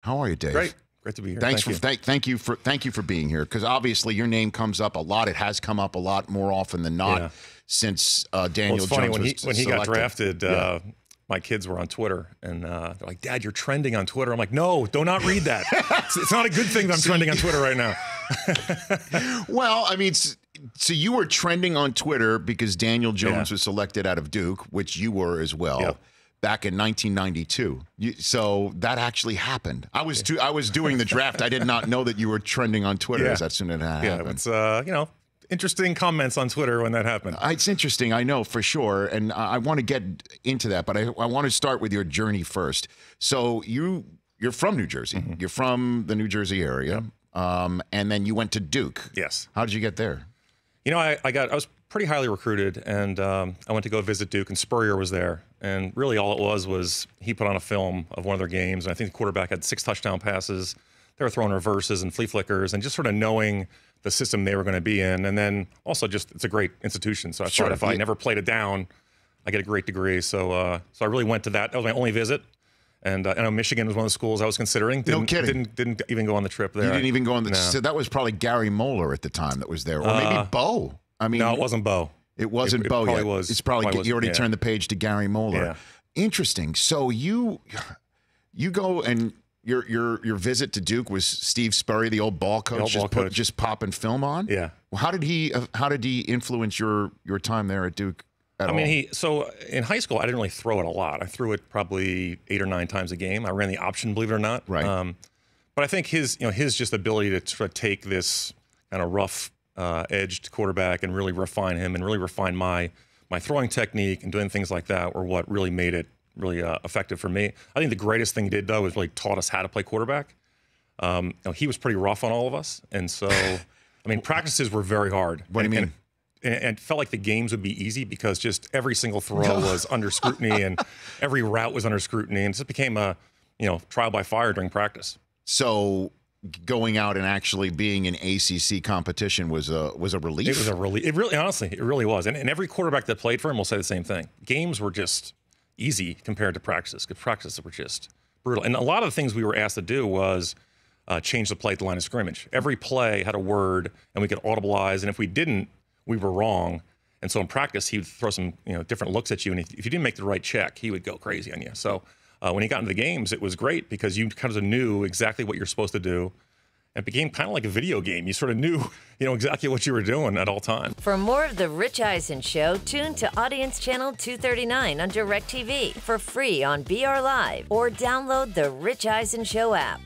How are you, Dave? Great. Great to be here. Thank you for being here, because obviously your name comes up a lot. It has come up a lot more often than not since Daniel Jones. It's funny, when he got drafted. My kids were on Twitter, and they're like, "Dad, you're trending on Twitter." I'm like, "No, do not read that. It's not a good thing that I'm trending on Twitter right now." Well, I mean, so you were trending on Twitter because Daniel Jones was selected out of Duke, which you were as well, back in 1992. So that actually happened. I was doing the draft. I did not know that you were trending on Twitter as soon as that happened. Yeah, it's interesting comments on Twitter when that happened. It's interesting, I know, for sure, and I want to get into that, but I want to start with your journey first. So you're from New Jersey. You're from the New Jersey area, and then you went to Duke. Yes. How did you get there? I was pretty highly recruited, and I went to go visit Duke, and Spurrier was there. And really all it was he put on a film of one of their games, and I think the quarterback had 6 touchdown passes. They were throwing reverses and flea flickers, and just sort of knowing the system they were going to be in. And then also just it's a great institution. So I thought if I never played it down, I get a great degree. So I really went to that. That was my only visit. And I know Michigan was one of the schools I was considering. No kidding. Didn't even go on the trip there. You didn't even go on the trip. So that was probably Gary Moeller at the time that was there. Or maybe Bo. I mean, no, it wasn't Bo. It wasn't Bo yet. It's probably you already turned the page to Gary Moeller. Yeah. Interesting. So you go and your visit to Duke was Steve Spurrier, the old ball coach, just popping film on. Yeah. Well, how did he influence your time there at Duke? I mean, so in high school, I didn't really throw it a lot. I threw it probably 8 or 9 times a game. I ran the option, believe it or not. Right. But I think his just ability to sort of take this kind of rough edged quarterback and really refine him and really refine my throwing technique and doing things like that were what really made it really effective for me. I think the greatest thing he did, though, was really taught us how to play quarterback. He was pretty rough on all of us. And so, I mean, practices were very hard. What do you mean? And it felt like the games would be easy because just every single throw was under scrutiny and every route was under scrutiny. And it just became a, trial by fire during practice. So going out and actually being in ACC competition was a relief? It was a relief. It really, honestly, it really was. And every quarterback that played for him will say the same thing. Games were just easy compared to practices, because practices were just brutal. And a lot of the things we were asked to do was change the play at the line of scrimmage. Every play had a word, and we could audibilize. And if we didn't, we were wrong. And so in practice, he would throw some different looks at you. And if you didn't make the right check, he would go crazy on you. So when he got into the games, it was great because you kind of knew exactly what you're supposed to do. It became kind of like a video game. You sort of knew, exactly what you were doing at all times. For more of The Rich Eisen Show, tune to Audience Channel 239 on DirecTV for free on BR Live or download The Rich Eisen Show app.